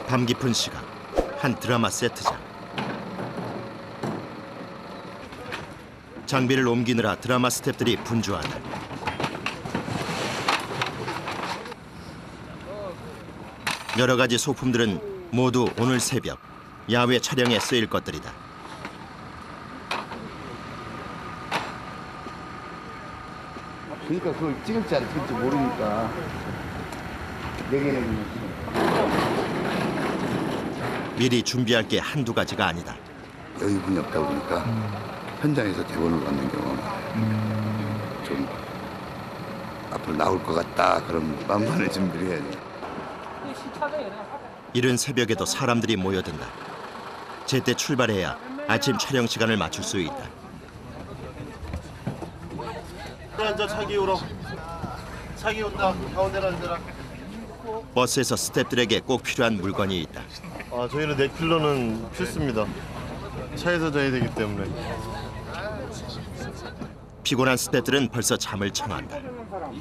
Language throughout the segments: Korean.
밤 깊은 시각, 한 드라마 세트장. 장비를 옮기느라 드라마 스태프들이 분주하다. 여러 가지 소품들은 모두 오늘 새벽 야외 촬영에 쓰일 것들이다. 그러니까 그걸 찍을지 안 찍을지 모르니까 내게는 미리 준비할 게 한두 가지가 아니다. 여유분이 없다 보니까 현장에서 대본을 받는 경우가 좀 앞으로 나올 것 같다 그런 만반의 준비를 해야 돼. 이른 새벽에도 사람들이 모여든다. 제때 출발해야 아침 촬영 시간을 맞출 수 있다. 앉아 차기 울어. 차기 온다. 가운데로 앉아라. 버스에서 스태프들에게 꼭 필요한 물건이 있다. 저희는 넥필러는 필수입니다. 차에서 자야 되기 때문에. 피곤한 스태프들은 벌써 잠을 청한다.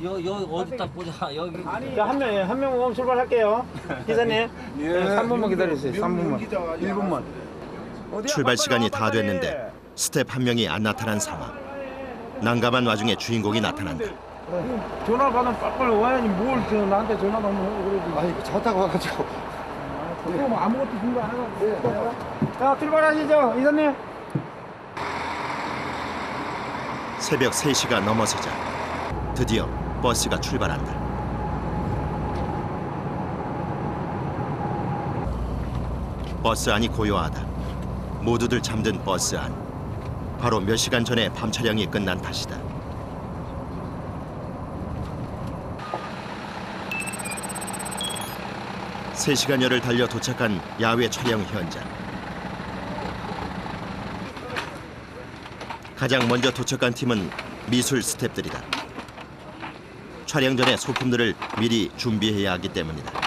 여기 어디다 보자. 여기. 한 명 오면 출발할게요. 기사님. 3분만 기다리세요. 3분만. 1분만. 출발 시간이 다 됐는데 스태프 한 명이 안 나타난 상황. 난감한 와중에 주인공이 나타난다. 전화 받으면 빨리 와야지 뭘 나한테 전화도 한번 하고 그러지. 아니 차 타고 와가지고 그럼 아무것도 준비 안 해가지고. 자, 출발하시죠, 이사님. 새벽 3시가 넘어서자 드디어 버스가 출발한다. 버스 안이 고요하다. 모두들 잠든 버스 안. 바로 몇 시간 전에 밤 촬영이 끝난 탓이다. 세 시간여를 달려 도착한 야외 촬영 현장. 가장 먼저 도착한 팀은 미술 스태프들이다. 촬영 전에 소품들을 미리 준비해야 하기 때문이다.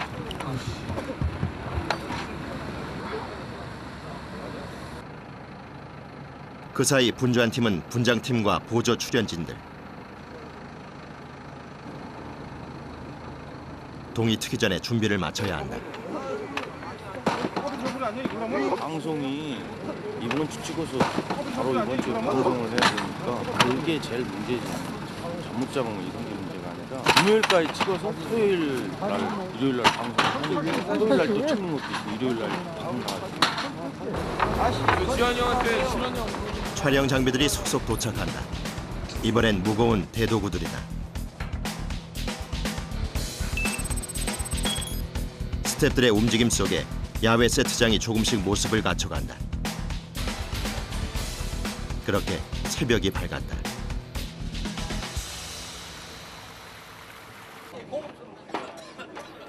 그 사이 분주한 팀은 분장팀과 보조 출연진들. 동이 트기 전에 준비를 마쳐야 한다. 방송이 이번 주 찍어서 바로 이번 주 방송을 해야 되니까 그게 제일 문제지. 잘못 잡으면 이런 게 문제가 아니라 금요일까지 찍어서 토요일 날, 일요일 날 방송하고 토요일 날 또 찍는 것도 있고 일요일 날 방송 나가지고. 촬영 장비들이 속속 도착한다. 이번엔 무거운 대도구들이다. 스태프들의 움직임 속에 야외 세트장이 조금씩 모습을 갖춰간다. 그렇게 새벽이 밝았다.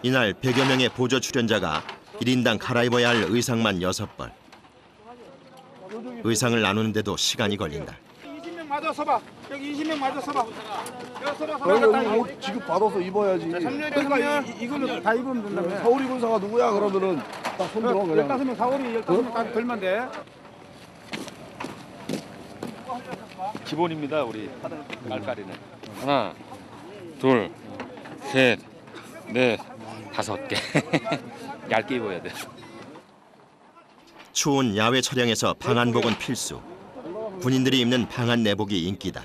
이날 100여 명의 보조 출연자가 1인당 갈아입어야 할 의상만 6벌. 의상을 나누는데도 시간이 걸린다. 20명 맞아 서봐. 여기 20명 맞아 서봐. 여기 서봐. 옷 지금 받아서 입어야지. 그러니까 이거는 다 입으면 된다며. 서울 입은사가 누구야 그러면은 딱 손들어 그냥. 15명, 4월이 15명까지 들면 돼. 기본입니다 우리 깔깔이는. 하나, 둘, 셋, 넷, 5개. 얇게 입어야 돼. 추운 야외 촬영에서 방한복은 필수. 군인들이 입는 방한 내복이 인기다.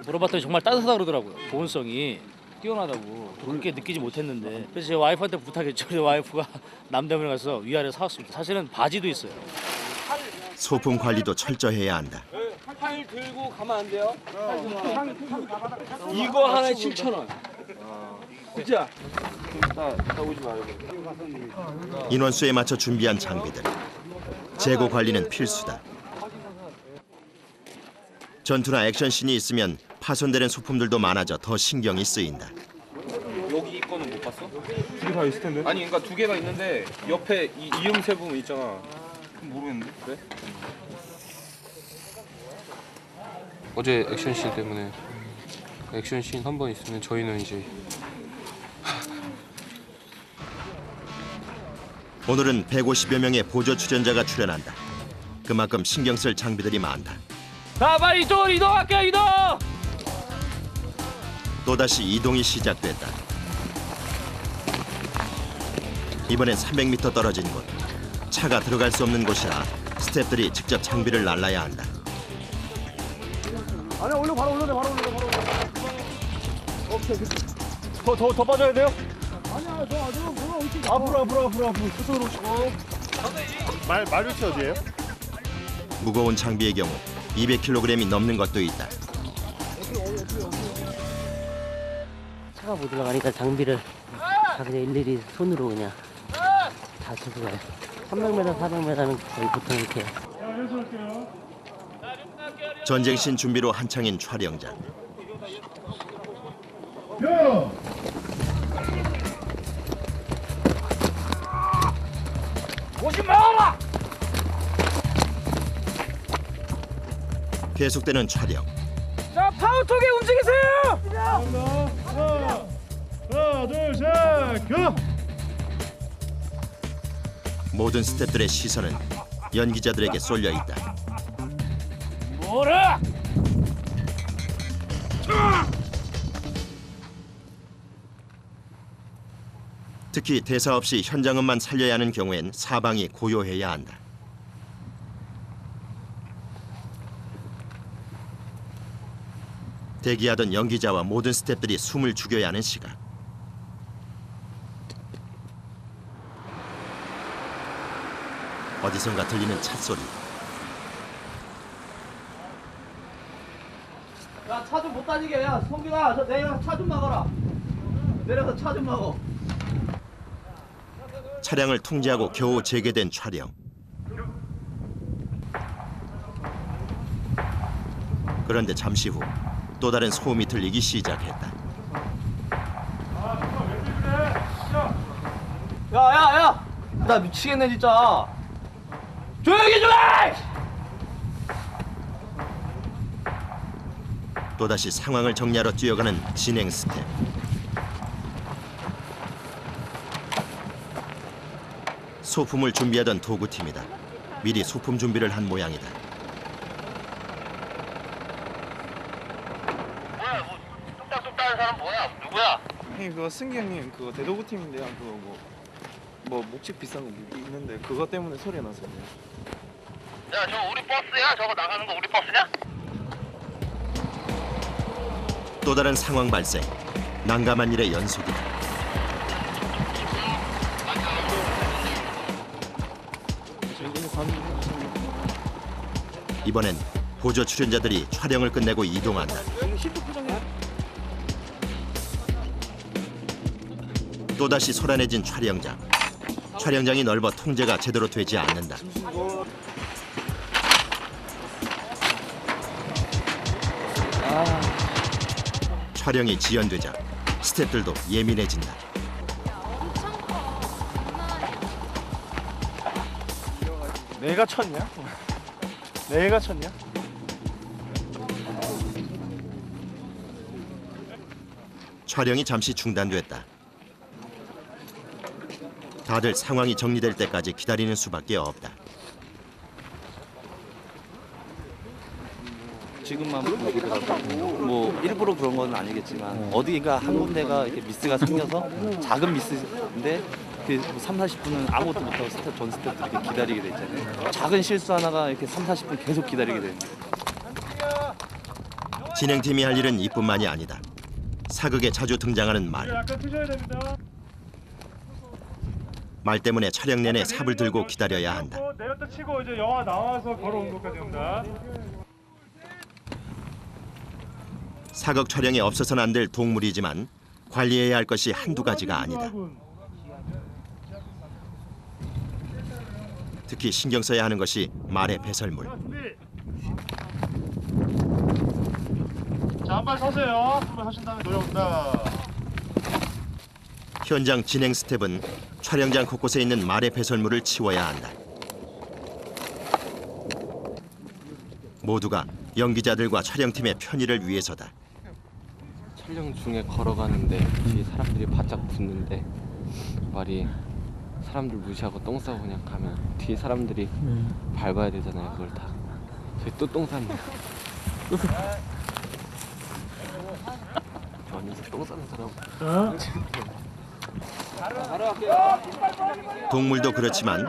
물어봤더니 정말 따뜻하다 그러더라고요. 보온성이 뛰어나다고. 그렇게 느끼지 못했는데. 그래서 제 와이프한테 부탁했죠. 제 와이프가 남대문에 가서 위아래 사왔습니다. 사실은 바지도 있어요. 소품 관리도 철저해야 한다. 파일 들고 가면 안 돼요? 이거 하나에 7,000원. 진짜. 인원수에 맞춰 준비한 장비들. 재고 관리는 필수다. 전투나 액션씬이 있으면 파손되는 소품들도 많아져 더 신경이 쓰인다. 여기 거는 못 봤어? 2개 다 있을 텐데. 아니 그러니까 2개가 있는데 옆에 이음새 부분 있잖아. 모르겠는데? 왜? 어제 액션씬 때문에 액션씬 한 번 있으면 저희는 이제 오늘은 150여 명의 보조 출연자가 출연한다. 그만큼 신경 쓸 장비들이 많다. 자, 빨리 이쪽으로 이동할게요. 이동. 또다시 이동이 시작됐다. 이번엔 300m 떨어진 곳. 차가 들어갈 수 없는 곳이라 스태프들이 직접 장비를 날라야 한다. 아니 올려 바로 올려내 바로 올려 바로 올려. 오케이. 더 빠져야 돼요? 아니야 저 아주 뭐가 어떻게 앞으로 그쪽으로 오시고. 말위치 어디예요? 무거운 장비의 경우 200kg이 넘는 것도 있다. 차가 못 올라가니까 장비를 다 그냥 일일이 손으로 그냥 다 쳐서 가요. 300m, 400m는 거의 보통 이렇게 해요. 전쟁신 준비로 한창인 촬영장. 오지 마라! 계속되는 촬영. 자 파우톡에 움직이세요! 하나 둘 셋 go! 모든 스태프들의 시선은 연기자들에게 쏠려 있다. 뭐라! 특히 대사 없이 현장음만 살려야 하는 경우엔 사방이 고요해야 한다. 대기하던 연기자와 모든 스태프들이 숨을 죽여야 하는 시간. 어디선가 들리는 찻소리. 야, 차 좀 못 다니게. 야, 성균아, 저 내려서 차 좀 막아라. 내려서 차 좀 막어. 차량을 통제하고 겨우 재개된 촬영. 그런데 잠시 후 또 다른 소음이 들리기 시작했다. 야! 나 미치겠네, 진짜. 조용히 좀 해! 또다시 상황을 정리하러 뛰어가는 진행 스텝. 소품을 준비하던 도구팀이다. 미리 소품 준비를 한 모양이다. 뚝딱뚝딱한 사람 뭐야? 누구야? 형님 그거 승기 형님 그거 대도구 팀인데요. 그거 뭐 목책 비싼 거 있는데 그것 때문에 소리가 났어요. 야, 저거 우리 버스야? 저거 나가는 거 우리 버스냐? 또 다른 상황 발생. 난감한 일의 연속이다. 이번엔 보조 출연자들이 촬영을 끝내고 이동한다. 또다시 소란해진 촬영장. 촬영장이 넓어 통제가 제대로 되지 않는다. 촬영이 지연되자 스태프들도 예민해진다. 내가 쳤냐? 내가 쳤냐? 촬영이 잠시 중단됐다. 다들 상황이 정리될 때까지 기다리는 수밖에 없다. 지금만 보더라도 뭐 일부러 그런 건 아니겠지만 어디가 한 군데가 이렇게 미스가 생겨서 작은 미스인데 그 3, 40분은 아무것도 못하고 전 스태프들이 이렇게 기다리게 돼 있잖아요. 작은 실수 하나가 이렇게 3, 40분 계속 기다리게 되는 거예요. 진행팀이 할 일은 이뿐만이 아니다. 사극에 자주 등장하는 말. 약간 트셔야 됩니다. 말 때문에 촬영 내내 삽을 들고 기다려야 한다. 내렸다 치고 이제 영화 나와서 걸어온 것까지 옵니다. 사극 촬영에 없어서는 안 될 동물이지만 관리해야 할 것이 한두 가지가 아니다. 특히 신경 써야 하는 것이 말의 배설물. 자, 한 발 서세요. 한발 하신 다음에 노려온다. 현장 진행 스텝은 촬영장 곳곳에 있는 말의 배설물을 치워야 한다. 모두가 연기자들과 촬영팀의 편의를 위해서다. 촬영 중에 걸어가는데 뒤에 사람들이 바짝 붙는데 말이 사람들 무시하고 똥 싸고 그냥 가면 뒤에 사람들이 밟아야 되잖아요. 그걸 다. 저희 또 똥 쌌네요. 저 안에서 똥 싸는 사람. 동물도 그렇지만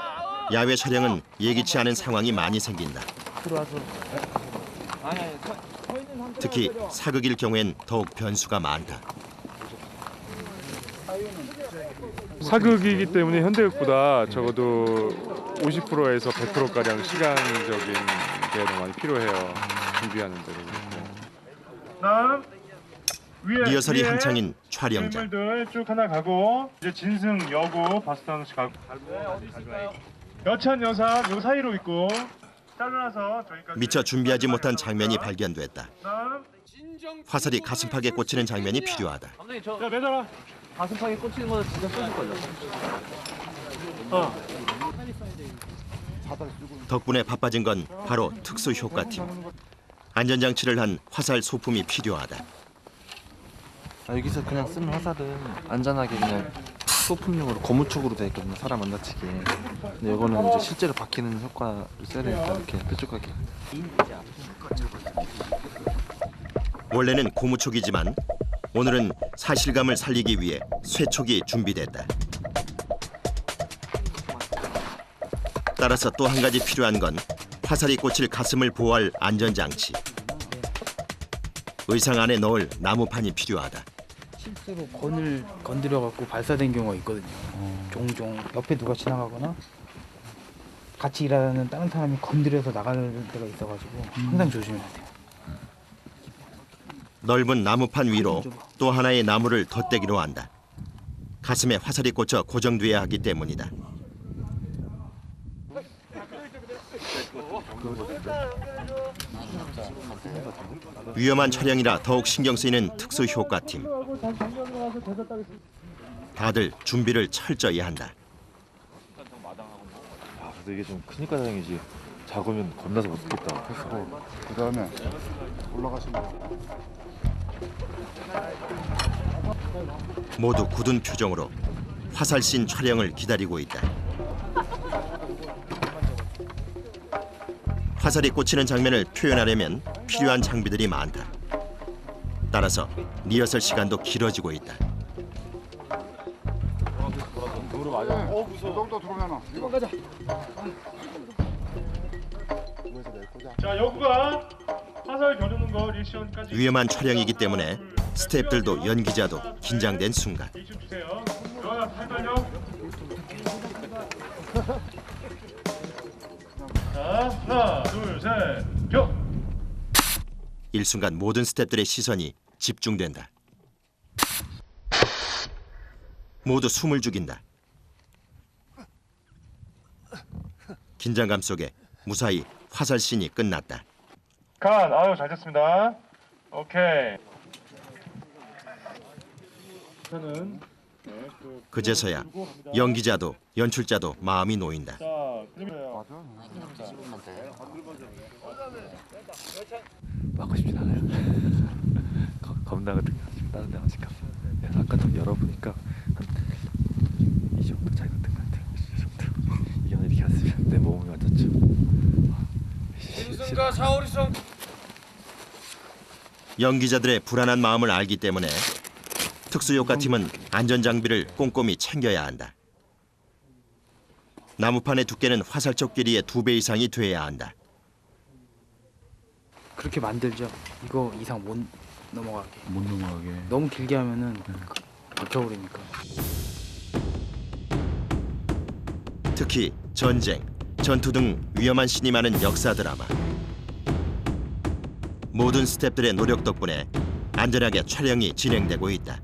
야외 촬영은 예기치 않은 상황이 많이 생긴다. 특히 사극일 경우엔 더욱 변수가 많다. 사극이기 때문에 현대극보다 적어도 50%에서 100%가량 시간적인 게 더 많이 필요해요. 준비하는 데는. 다음 리허설이 한창인 촬영장. 인물들 쭉 하나 가고 이제 진승, 여고, 바스트 하나씩 가고 여찬, 여상 요 사이로 있고 잘라서 저기까지. 미처 준비하지 못한 장면이 발견됐다. 화살이 가슴팍에 꽂히는 장면이 필요하다. 감독님 저 야 매달아. 가슴팍에 꽂히는 거 진짜 쏘실 걸요. 덕분에 바빠진 건 바로 특수 효과팀. 안전장치를 한 화살 소품이 필요하다. 여기서 그냥 쓰는 화살은 안전하게 그냥 소품용으로 고무촉으로 되어 있거든요. 사람 안 다치게. 근데 이거는 이제 실제로 박히는 효과를 써야 되니까 이렇게 뾰족하게. 원래는 고무촉이지만 오늘은 사실감을 살리기 위해 쇠촉이 준비됐다. 따라서 또 한 가지 필요한 건 화살이 꽂힐 가슴을 보호할 안전장치. 의상 안에 넣을 나무판이 필요하다. 실제로 건을 건드려갖고 발사된 경우가 있거든요. 종종 옆에 누가 지나가거나 같이 일하는 다른 사람이 건드려서 나가는 때가 있어가지고 항상 조심해야 돼요. 넓은 나무판 위로 또 하나의 나무를 덧대기로 한다. 가슴에 화살이 꽂혀 고정돼야 하기 때문이다. 위험한 촬영이라 더욱 신경 쓰이는 특수 효과팀. 다들 준비를 철저히 한다. 그래도 이게 좀 크니까 다행이지. 작으면 겁나서 못 쓰겠다. 그다음에 올라가시면 모두 굳은 표정으로 화살씬 촬영을 기다리고 있다. 화살이 꽂히는 장면을 표현하려면 필요한 장비들이 많다. 따라서 리허설 시간도 길어지고 있다. 자, 여구가 화살 겨누는 거 리액션까지 위험한 촬영이기 때문에 스태프들도 연기자도 긴장된 순간. 주세요. 좋아요, 살살요. 자, 하나, 둘, 셋, go. 일순간 모든 스태프들의 시선이 집중된다. 모두 숨을 죽인다. 긴장감 속에 무사히 화살씬이 끝났다. 간, 아유 잘 됐습니다. 오케이. 저는 그제서야 연기자도 연출자도 마음이 놓인다. 자, 그러면 막고 싶진 않아요. 겁나거든요. 지금 다른 데 아직 가서. 아까 좀 열어보니까 한 이 정도 차이 났던 것 같아요. 이 정도. 이게 이렇게 왔으면 내 몸이 맞았죠. 김승가 사오리성. 연기자들의 불안한 마음을 알기 때문에 특수효과팀은 안전장비를 꼼꼼히 챙겨야 한다. 나무판의 두께는 화살촉 길이의 2배 이상이 돼야 한다. 그렇게 만들죠. 이거 이상 못 넘어가게. 못 넘어가게. 너무 길게 하면은 박혀버리니까. 특히 전쟁, 전투 등 위험한 신이 많은 역사 드라마. 모든 스태프들의 노력 덕분에 안전하게 촬영이 진행되고 있다.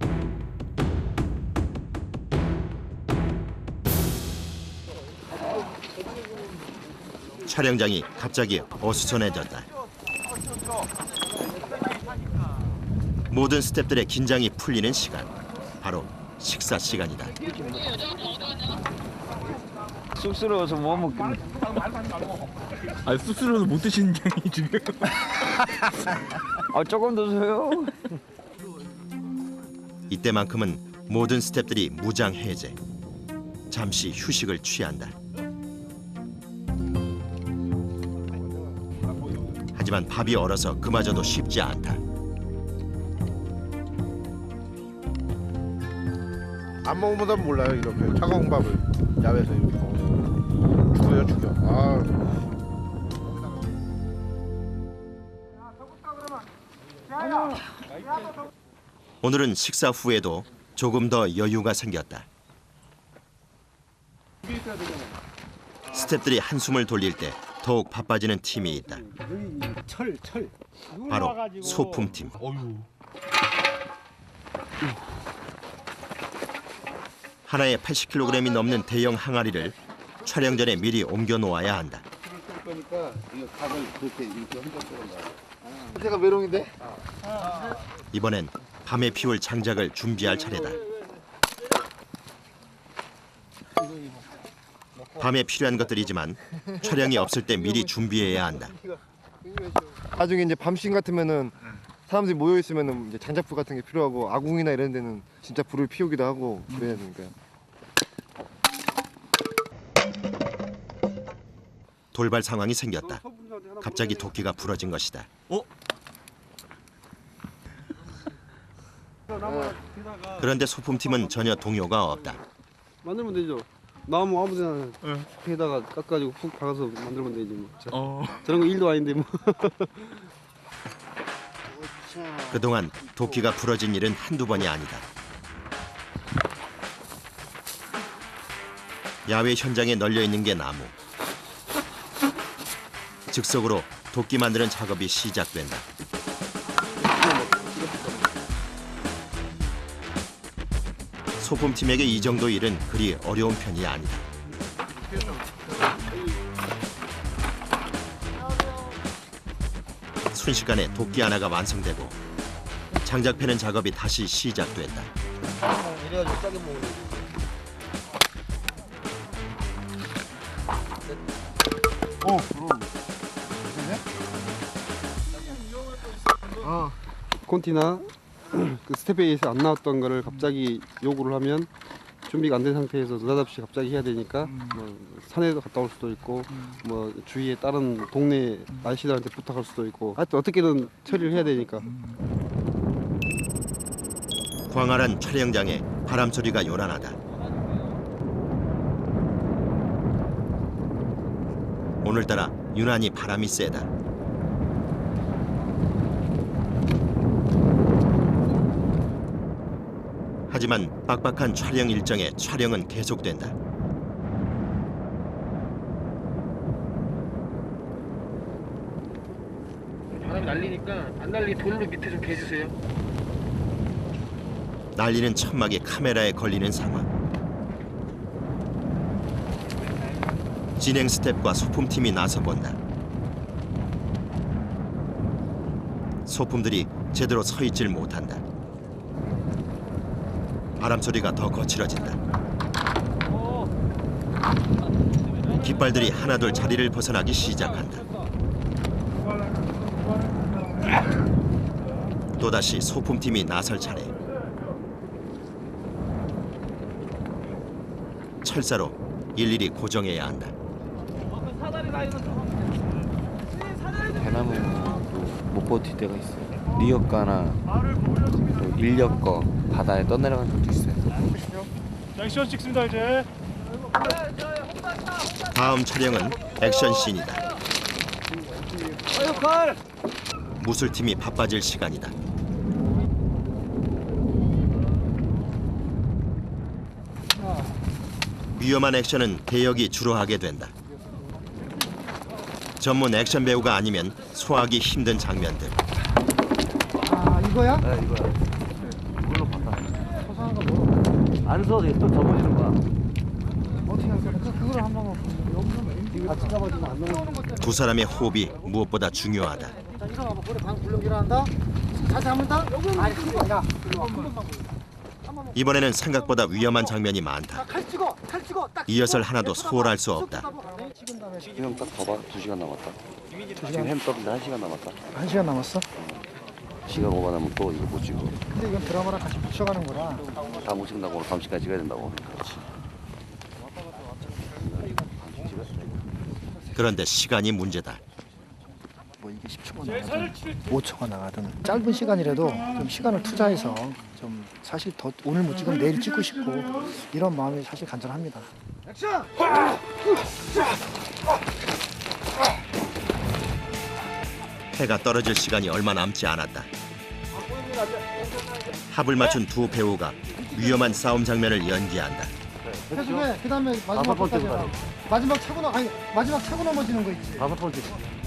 촬영장이 갑자기 어수선해졌다. 모든 스태프들의 긴장이 풀리는 시간, 바로 식사 시간이다. 쑥스러워서 못 먹겠네. 아 쑥스러워서 못 드시는 게 지금. 아 조금 더 줘요. 이때만큼은 모든 스태프들이 무장해제, 잠시 휴식을 취한다. 하지만 밥이 얼어서 그마저도 쉽지 않다. 안 먹어보다 몰라요. 이렇게 차가운 밥을 야외에서 이렇게 먹으면 죽어요, 죽여. 오늘은 식사 후에도 조금 더 여유가 생겼다. 스태프들이 한숨을 돌릴 때 더욱 바빠지는 팀이 있다. 철. 바로 소품팀. 하나에 80kg이 넘는 대형 항아리를 촬영 전에 미리 옮겨 놓아야 한다. 그러니까 이거 각을 그렇게 이렇게 흔들어 놔. 제가 메롱인데? 이번엔 밤에 피울 장작을 준비할 차례다. 밤에 필요한 것들이지만 촬영이 없을 때 미리 준비해야 한다. 나중에 이제 밤신 같으면은 사람들이 모여 있으면은 이제 장작불 같은 게 필요하고 아궁이나 이런 데는 진짜 불을 피우기도 하고 그래야 되니까요. 돌발 상황이 생겼다. 갑자기 도끼가 부러진 것이다. 그런데 소품팀은 전혀 동요가 없다. 만들면 되죠. 나무 아무데나 해다가 깎아가지고 푹 박아서 만들면 되지 뭐. 저런 거 일도 아닌데 뭐. 그동안 도끼가 부러진 일은 한두 번이 아니다. 야외 현장에 널려 있는 게 나무. 즉석으로 도끼 만드는 작업이 시작된다. 소품팀에게 이 정도 일은 그리 어려운 편이 아니다. 순식간에 도끼 하나가 완성되고 장작 패는 작업이 다시 시작된다. 이래가지고 짜게 먹는 거지. 콘티나 그 스텝에이에서 안 나왔던 거를 갑자기 요구를 하면 준비가 안 된 상태에서 느닷없이 갑자기 해야 되니까 뭐 산에도 갔다 올 수도 있고 뭐 주위에 다른 동네 아저씨들한테 부탁할 수도 있고 하여튼 어떻게든 처리를 해야 되니까. 광활한 촬영장에 바람 소리가 요란하다. 오늘따라 유난히 바람이 세다. 하지만 빡빡한 촬영 일정에 촬영은 계속된다. 바람이 날리니까 안 날리게 돌로 밑에 좀 개주세요. 날리는 천막이 카메라에 걸리는 상황. 진행 스텝과 소품팀이 나서본다. 소품들이 제대로 서 있질 못한다. 바람 소리가 더 거칠어진다. 깃발들이 하나둘 자리를 벗어나기 시작한다. 또다시 소품팀이 나설 차례. 철사로 일일이 고정해야 한다. 대나무도 못 버틸 때가 있어요. 리어가나 또 인력거 바다에 떠내려간 적도 있어요. 자, 액션 찍습니다 이제. 다음 촬영은 액션씬이다. 무술팀이 바빠질 시간이다. 위험한 액션은 대역이 주로 하게 된다. 전문 액션 배우가 아니면 소화하기 힘든 장면들. 이거야? 네, 이거야. 이걸로 바꿔. 안 써도 돼. 또 접어지는 거야. 어떻게 할 거야? 그걸 한번 같이 잡아주면 안 넘어지는 거. 두 사람의 호흡이 무엇보다 중요하다. 자, 일어나봐. 우리 방 굴러기를 한다. 다시 한 번 더. 아니, 야, 이번에는 생각보다 위험한 장면이 많다. 칼 찍어. 딱. 이어설 하나도 소홀할 수 없다. 지금 딱 봐봐. 2시간 남았다. 지금 햄 떠는데 1시간 남았다. 1시간 남았어? 시간 오버하면 또 이거 못 찍어. 근데 이건 드라마랑 같이 붙여가는 거라. 다 못 찍는다고 오늘 밤시까지 찍어야 된다고. 그렇지. 그런데 시간이 문제다. 뭐 이게 10초가 나가든 5초가 나가든 짧은 시간이라도 좀 시간을 투자해서 좀 사실 더 오늘 못 찍으면 내일 찍고 싶고 이런 마음이 사실 간절합니다. 해가 떨어질 시간이 얼마 남지 않았다. 합을 맞춘 두 배우가 위험한 싸움 장면을 연기한다. 해주면 그다음에 마지막 차고 넘어지는 거 있지.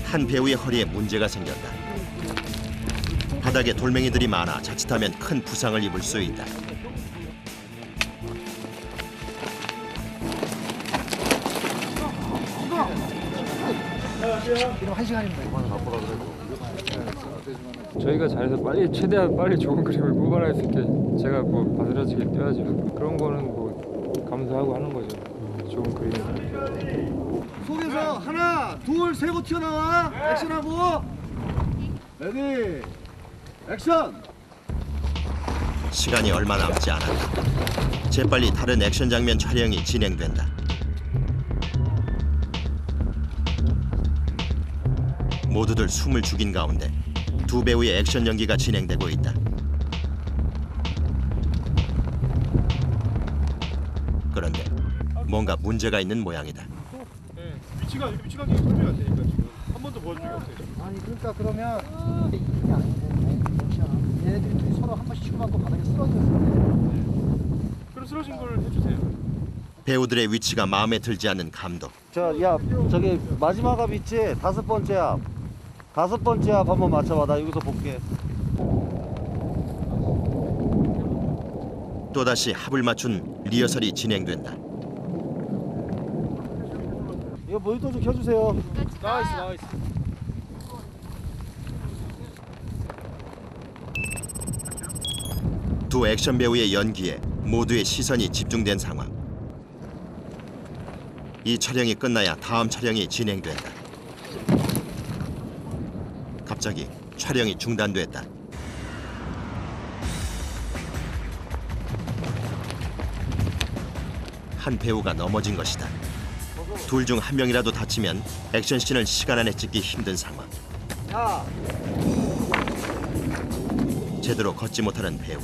한 배우의 허리에 문제가 생겼다. 바닥에 돌멩이들이 많아 자칫하면 큰 부상을 입을 수 있다. 이러면 1시간입니다. 저희가 잘해서 최대한 빨리 좋은 그림을 뽑아낼 수 있게 제가 뭐 바스러지게 뛰어야죠. 그런 거는 뭐 감사하고 하는 거죠. 좋은 그림. 속에서 하나, 둘, 세고 튀어나와. 액션하고. 레디. 액션. 시간이 얼마 남지 않았다. 재빨리 다른 액션 장면 촬영이 진행된다. 모두들 숨을 죽인 가운데 두 배우의 액션 연기가 진행되고 있다. 그런데 뭔가 문제가 있는 모양이다. 위치가 설명이 안 되니까 지금 한 번도 보여준 적이 없어요. 아니 그러니까 그러면 이게 아닌데 얘네들이 둘이 서로 한 번씩 치고받고 바닥에 쓰러졌는데 그럼 쓰러진 걸 해주세요. 배우들의 위치가 마음에 들지 않는 감독. 야 저기 마지막 합 있지? 5번째 합. 5번째 합 한번 맞춰봐. 나 여기서 볼게. 또다시 합을 맞춘 리허설이 진행된다. 이거 모니터 좀 켜주세요. 나이스. 두 액션 배우의 연기에 모두의 시선이 집중된 상황. 이 촬영이 끝나야 다음 촬영이 진행된다. 갑자기 촬영이 중단됐다. 한 배우가 넘어진 것이다. 둘 중 한 명이라도 다치면 액션씬을 시간 안에 찍기 힘든 상황. 제대로 걷지 못하는 배우.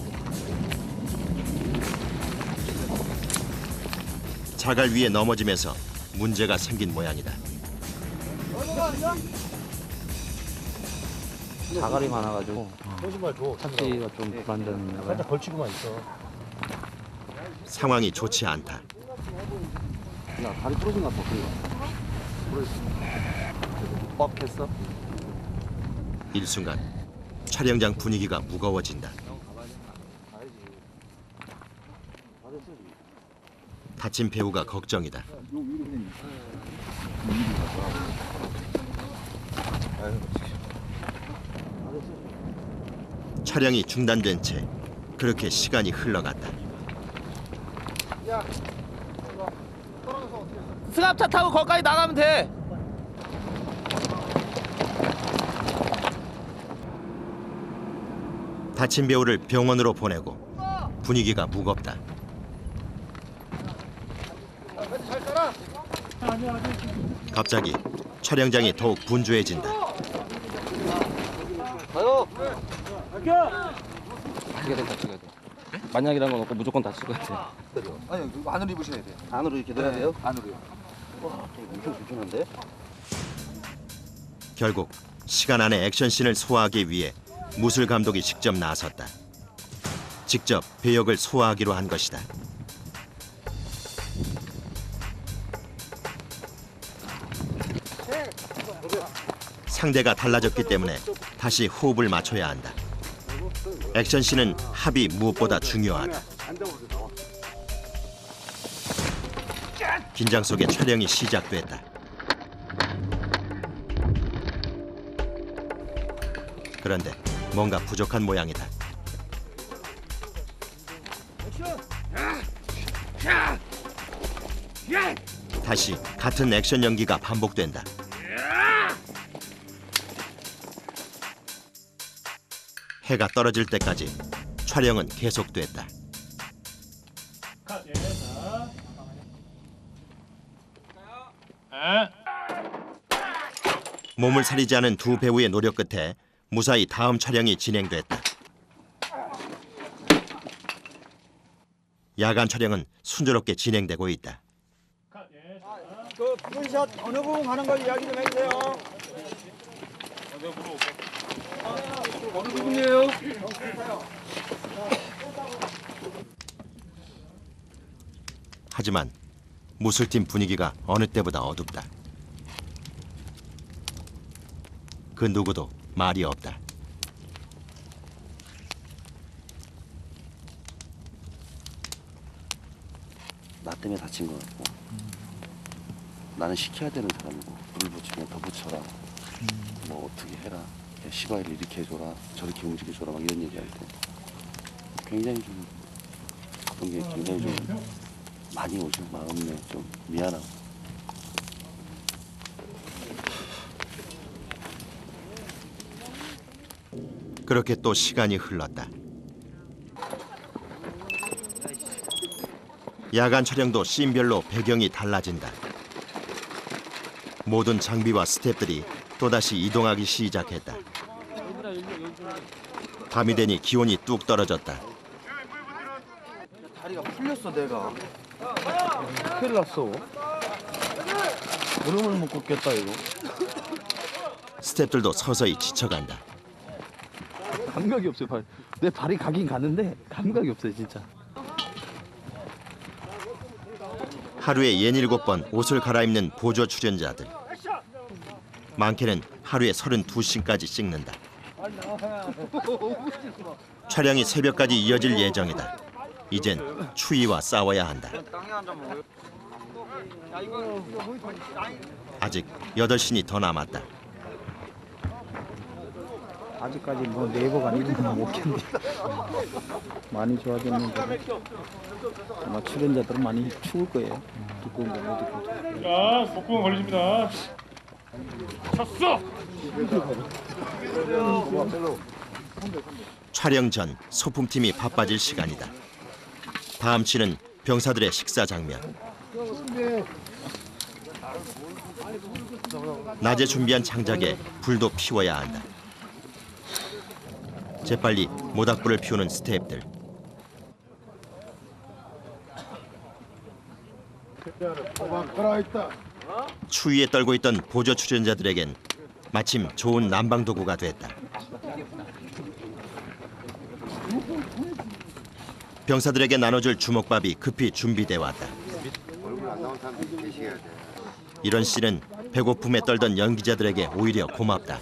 자갈 위에 넘어지면서 문제가 생긴 모양이다. 자갈이 많아가지고 거짓말 줘. 찾기가 좀 불안되는 살짝 걸치고만 있어. 상황이 좋지 않다. 야 다리 부러진 것 같아. 뻑했어? 일순간 촬영장 분위기가 무거워진다. 다친 배우가 걱정이다. 촬영이 중단된 채 그렇게 시간이 흘러갔다. 승합차 타고 거기까지 나가면 돼. 다친 배우를 병원으로 보내고 분위기가 무겁다. 갑자기 촬영장이 더욱 분주해진다. 가요. 어떻게든 다치게 돼. 만약이란 건 없고 무조건 다칠 것 같아. 아니 안으로 입으셔야 돼요. 안으로 이렇게 넣어야 돼요? 안으로요. 와, 엄청 불편한데? 결국 시간 안에 액션씬을 소화하기 위해 무술 감독이 직접 나섰다. 직접 배역을 소화하기로 한 것이다. 상대가 달라졌기 때문에 다시 호흡을 맞춰야 한다. 액션씬은 합이 무엇보다 중요하다. 긴장 속에 촬영이 시작됐다. 그런데 뭔가 부족한 모양이다. 다시 같은 액션 연기가 반복된다. 해가 떨어질 때까지 촬영은 계속됐다. 몸을 사리지 않은 두 배우의 노력 끝에 무사히 다음 촬영이 진행됐다. 야간 촬영은 순조롭게 진행되고 있다. 그 부분샷 어느 부분 가는 걸 이야기 좀 해주세요. 어느 부분이에요? 하지만 무술팀 분위기가 어느 때보다 어둡다. 그 누구도 말이 없다. 나 때문에 다친 것 같고 나는 시켜야 되는 사람이고 불을 붙이면 더 붙여라 뭐 어떻게 해라 시바이를 이렇게 해줘라 저렇게 움직여줘라 막 이런 얘기할 때 굉장히 좀 그런 게 굉장히 좀 많이 오죠. 마음에 좀 미안하고. 그렇게 또 시간이 흘렀다. 야간 촬영도 씬별로 배경이 달라진다. 모든 장비와 스태프들이 또다시 이동하기 시작했다. 밤이 되니 기온이 뚝 떨어졌다. 다리가 풀렸어 내가. 큰일 났어. 무릎을 못 꿇겠다 이거. 스태프들도 서서히 지쳐간다. 감각이 없어요. 내 발이 가긴 가는데 감각이 없어요 진짜. 하루에 67번 옷을 갈아입는 보조 출연자들. 많게는 하루에 32씬까지 찍는다. 촬영이 새벽까지 이어질 예정이다. 이젠 추위와 싸워야 한다. 아직 8씬이 더 남았다. 아직까지 뭐 네이버가 아니면 못 견디. 많이 좋아졌는데 아마 출연자들은 많이 추울 거예요. 두꺼운 거 못 입고. 자, 복부가 걸리십니다. 쳤어! 촬영 전 소품팀이 바빠질 시간이다. 다음 씬은 병사들의 식사 장면. 낮에 준비한 장작에 불도 피워야 한다. 재빨리 모닥불을 피우는 스태프들. 추위에 떨고 있던 보조 출연자들에겐 마침 좋은 난방 도구가 됐다. 병사들에게 나눠줄 주먹밥이 급히 준비돼 왔다. 이런 씬은 배고픔에 떨던 연기자들에게 오히려 고맙다.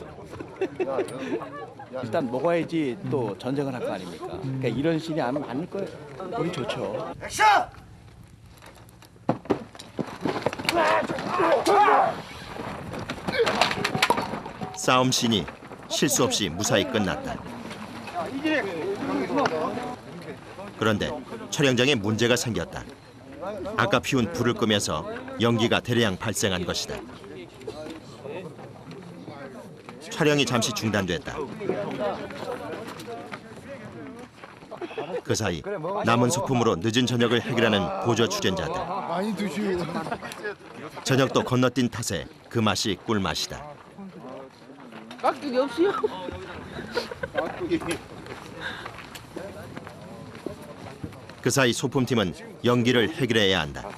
일단 먹어야지 또 전쟁을 할 거 아닙니까? 그러니까 이런 씬이 안 맞는 거예요. 우리 좋죠. 액션! 싸움 씬이 실수 없이 무사히 끝났다. 그런데 촬영장에 문제가 생겼다. 아까 피운 불을 끄면서 연기가 대량 발생한 것이다. 촬영이 잠시 중단됐다. 그 사이 남은 소품으로 늦은 저녁을 해결하는 보조 출연자들. 많이 드시오. 저녁도 건너뛴 탓에 그 맛이 꿀맛이다. 깍두기 없어요? 그 사이 소품팀은 연기를 해결해야 한다.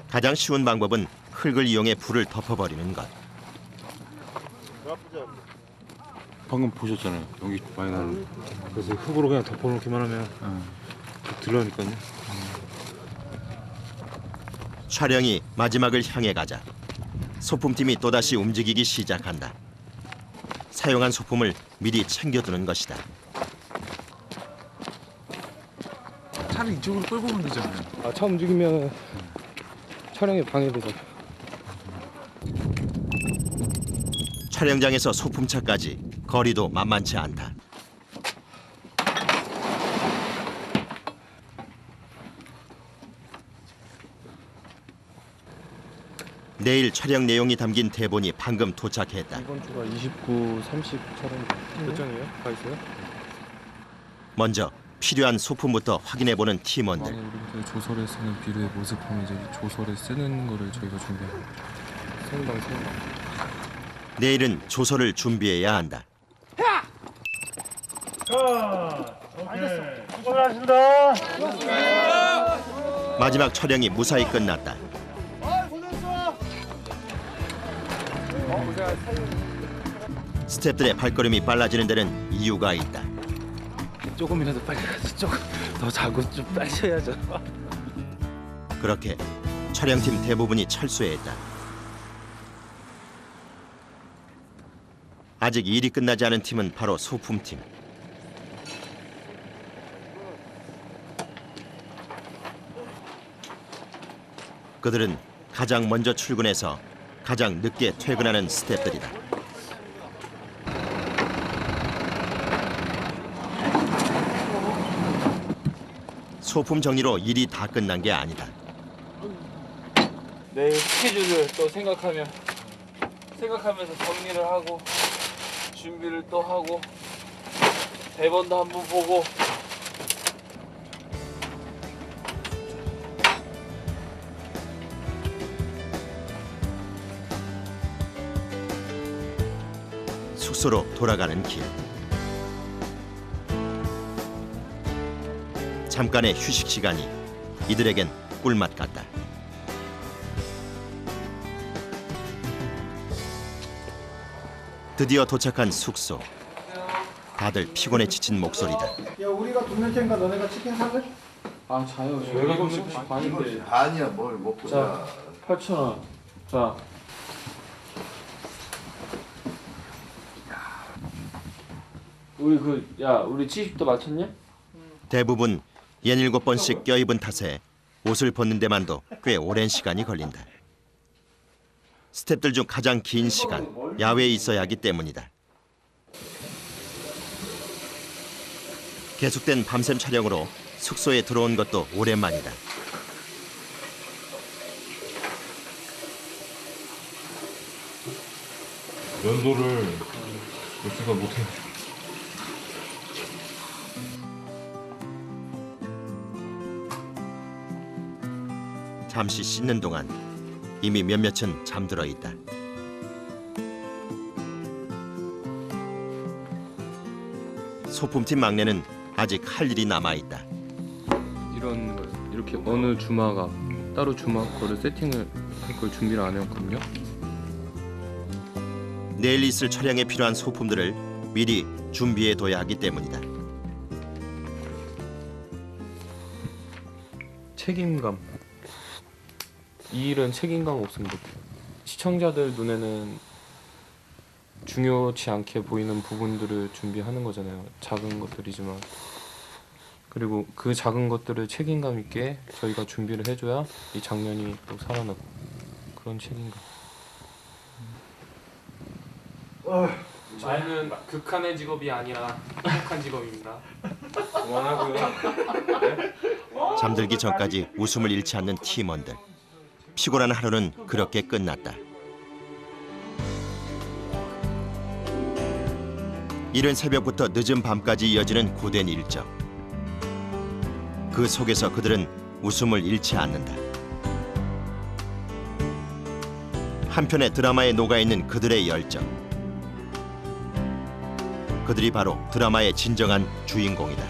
가장 쉬운 방법은 흙을 이용해 불을 덮어버리는 것. 방금 보셨잖아요. 연기 많이 나는. 그래서 흙으로 그냥 덮어놓기만 하면 들러니까요. 촬영이 마지막을 향해 가자 소품팀이 또다시 움직이기 시작한다. 사용한 소품을 미리 챙겨두는 것이다. 차를 이쪽으로 끌고 오면 되잖아요. 아, 차 움직이면 촬영에 방해되잖아요. 촬영장에서 소품차까지 거리도 만만치 않다. 내일 촬영 내용이 담긴 대본이 방금 도착했다. 이번 주가 29, 30 촬영 몇 장이에요? 가 있어요? 먼저 필요한 소품부터 확인해보는 팀원들. 우리 조설에 쓰는 비료의 모습하면 이제 조설에 쓰는 거를 저희가 준비합니다. 생방. 내일은 조서를 준비해야 한다. 수고하셨습니다. 마지막 촬영이 무사히 끝났다. 스태프들의 발걸음이 빨라지는 데는 이유가 있다. 조금이라도 빨리 가서 조금 더 자고 좀 빨리 쉬어야죠. 그렇게 촬영팀 대부분이 철수했다. 아직 일이 끝나지 않은 팀은 바로 소품팀. 그들은 가장 먼저 출근해서 가장 늦게 퇴근하는 스태프들이다. 소품 정리로 일이 다 끝난 게 아니다. 내일 스케줄을 또 생각하면서 정리를 하고 준비를 또 하고 대본도 한번 보고 숙소로 돌아가는 길. 잠깐의 휴식 시간이 이들에겐 꿀맛 같다. 드디어 도착한 숙소. 다들 피곤에 지친 목소리다. 야 우리가 돈 낼 테니까 너네가 치킨 살래? 아 자요. 저희가 돈 반인데. 반이야 뭘 먹고 자 8,000원. 자. 우리 우리 70도 맞췄냐? 대부분 67번씩 껴입은 탓에 옷을 벗는 데만도 꽤 오랜 시간이 걸린다. 스태프들 중 가장 긴 시간 야외에 있어야 하기 때문이다. 계속된 밤샘 촬영으로 숙소에 들어온 것도 오랜만이다. 면도를 여기가 못해. 잠시 씻는 동안 이미 몇몇은 잠들어 있다. 소품팀 막내는 아직 할 일이 남아 있다. 이런 거 이렇게 어느 주마가 따로 주마 거를 세팅을 할 걸 준비를 안 해왔거든요. 내일 있을 촬영에 필요한 소품들을 미리 준비해 둬야 하기 때문이다. 책임감. 이 일은 책임감 없으면 못해요. 시청자들 눈에는 중요치 않게 보이는 부분들을 준비하는 거잖아요. 작은 것들이지만. 그리고 그 작은 것들을 책임감 있게 저희가 준비를 해줘야 이 장면이 또 살아나고 그런 책임감. 저희는 극한의 직업이 아니라 행복한 직업입니다. 그만하고요. 잠들기 전까지 웃음을 잃지 않는 팀원들. 피곤한 하루는 그렇게 끝났다. 이른 새벽부터 늦은 밤까지 이어지는 고된 일정. 그 속에서 그들은 웃음을 잃지 않는다. 한편의 드라마에 녹아있는 그들의 열정. 그들이 바로 드라마의 진정한 주인공이다.